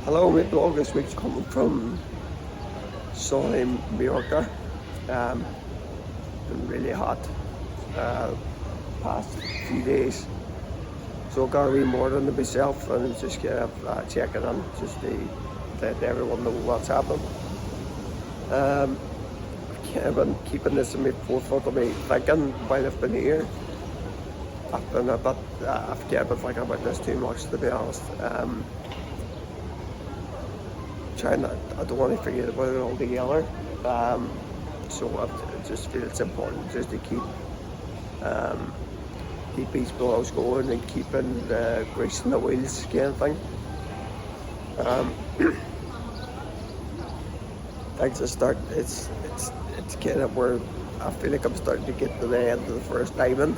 Hello, my blog this week's coming from sunny Mallorca. Been really hot past few days, so I got a wee morning to myself and just kind of checking in just to let everyone know what's happening. I've kind of been keeping this in my forefront of me thinking while I've been here. I've been a bit, I've kind of been thinking about this too much, to be honest. I don't want to forget about it altogether. So I just feel it's important just to keep these blogs going and keeping greasing the wheels kind of thing. Things are starting. It's kind of where I feel like I'm starting to get to the end of the first diamond.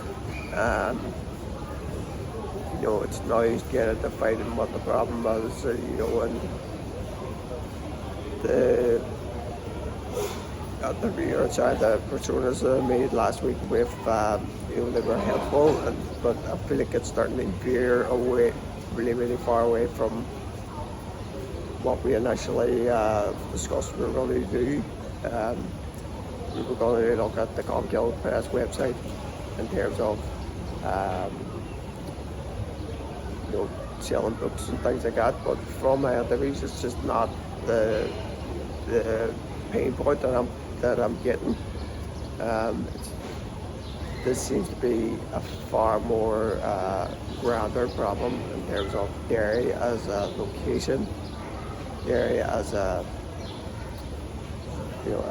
It's now kind of defining what the problem is, and the research and the personas that I made last week with, they were helpful, but I feel like it's starting to veer away, really, really far away from what we initially discussed we were going to do. We were going to look at the Comkill Press website in terms of, selling books and things like that, but from my interviews, it's just not the pain point that I'm getting. This seems to be a far more grander problem in terms of Derry as a location, Derry as a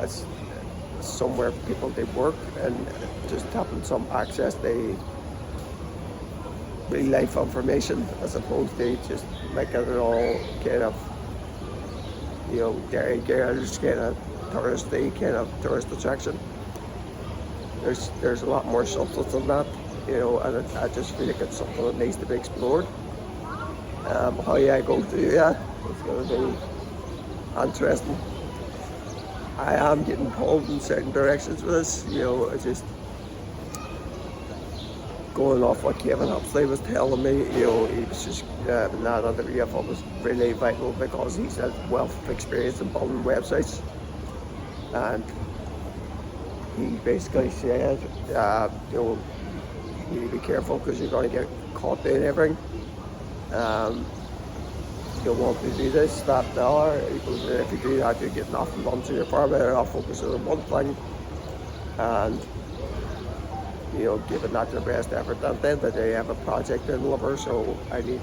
as somewhere people they work, and just having some access to real life information as opposed to just making it all kind of Derry girls kind of touristy kind of tourist attraction. There's a lot more substance than that, and I just feel like it's something that needs to be explored. How I go through that, it's going to be interesting. I am getting pulled in certain directions with this, it's just going off what Kevin Huxley was telling me, he was just that interview I thought was really vital because he's a wealth of experience in building websites, and he basically said, you need to be careful because you're going to get caught doing everything. You don't want to do this, that, the other. If you do that, you get nothing done, so you're far better off focusing on one thing and giving that your best effort. At the end of the day, I have a project to deliver, so I need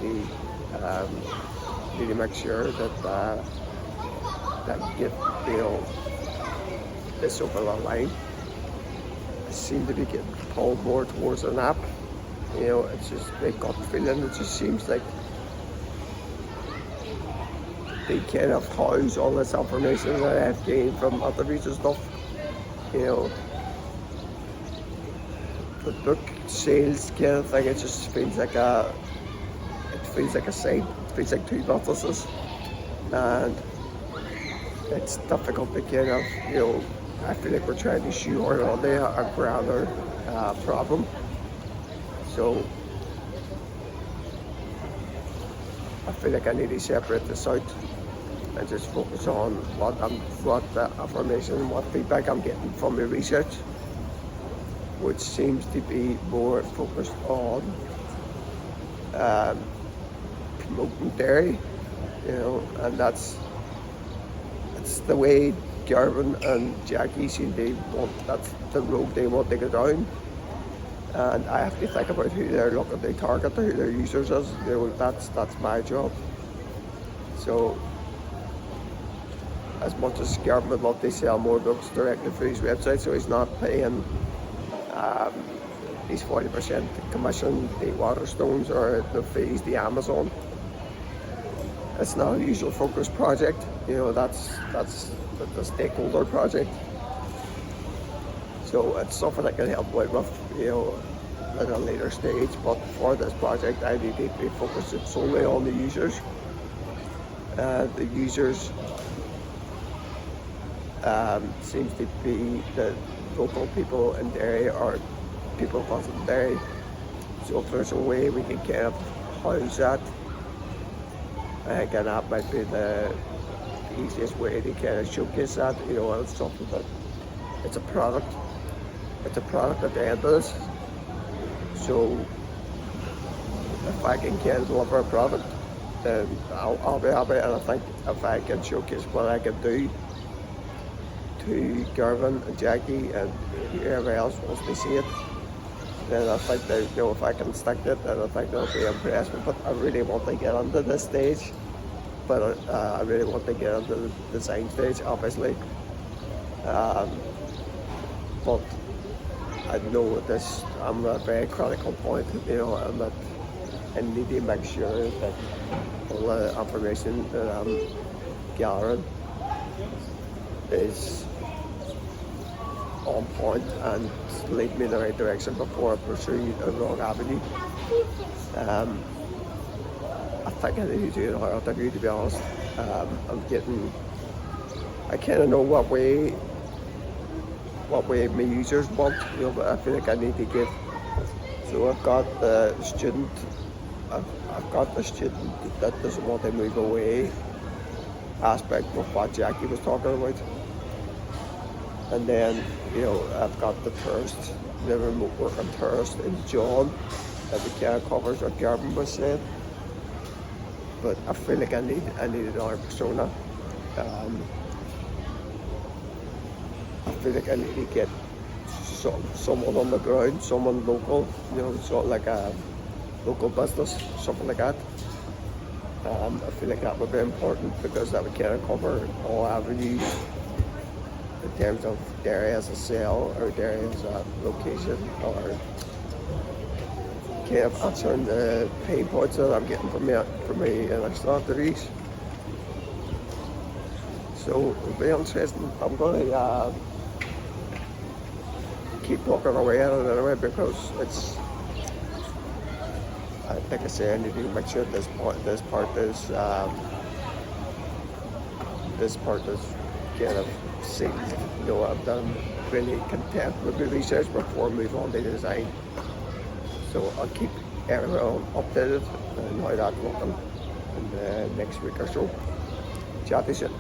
to make sure that that get this over the line. I seem to be getting pulled more towards an app. It's just a gut feeling. It just seems like they kind of house all this information that I've gained from interviews and stuff. The book sales kind of thing, it just feels like a site. It feels like two businesses, and it's difficult to kind of, I feel like we're trying to shoehorn on there a grander problem. So I feel like I need to separate this out and just focus on what information, what feedback I'm getting from the research, which seems to be more focused on promoting dairy, and that's the way Garvin and Jackie seem to want. That's the road they want to go down, and I have to think about who they're looking to target, who their users is. That's my job. So, as much as Garvin would love to sell more books directly through his website, so he's not paying these 40% commission, the Waterstones, or the fees, the Amazon. It's not a usual focus project, that's the stakeholder project. So it's something I can help out with, at a later stage, but for this project I need to be focused solely on the users. The users seems to be the local people in Derry or people from Derry. So if there's a way we can kind of house that I think that might be the easiest way to kind of showcase that, you know, and it's something that it's a product. It's a product at the end of this. So if I can kind of deliver a product, then I'll be happy. And I think if I can showcase what I can do to Garvin and Jackie and whoever else wants to see it, then I think that, you know, if I can stick it, then I think they'll be impressed. But I really want to get onto this stage. But I really want to get onto the design stage, obviously. But I know this, I'm at a very critical point, you know, and that I need to make sure that all the information that I'm gathering is on point and lead me in the right direction before I pursue a wrong avenue. I think I need to do an interview, to be honest. I kind of know what way my users want, you know, but I feel like I need to give. So I've got the student that doesn't want to move away aspect of what Jackie was talking about. And then, you know, I've got the tourist, the remote working tourist in John, that the kind of covers what Garvin was saying. But I feel like I need another persona. I feel like I need to get someone on the ground, someone local, you know, sort of like a local business, something like that. I feel like that would be important because that would kind of cover all avenues in terms of their areas of sale or their areas of location, or kind of answering the pain points that I'm getting from my external interviews. So it'll be interesting. I'm going to keep talking away at it anyway, because it's, like I say, I need to make sure this part is kind of sealed. You know, I've done really content with the research before I move on to design. So I'll keep everyone updated on how that's looking in the next week or so. Chat to you soon.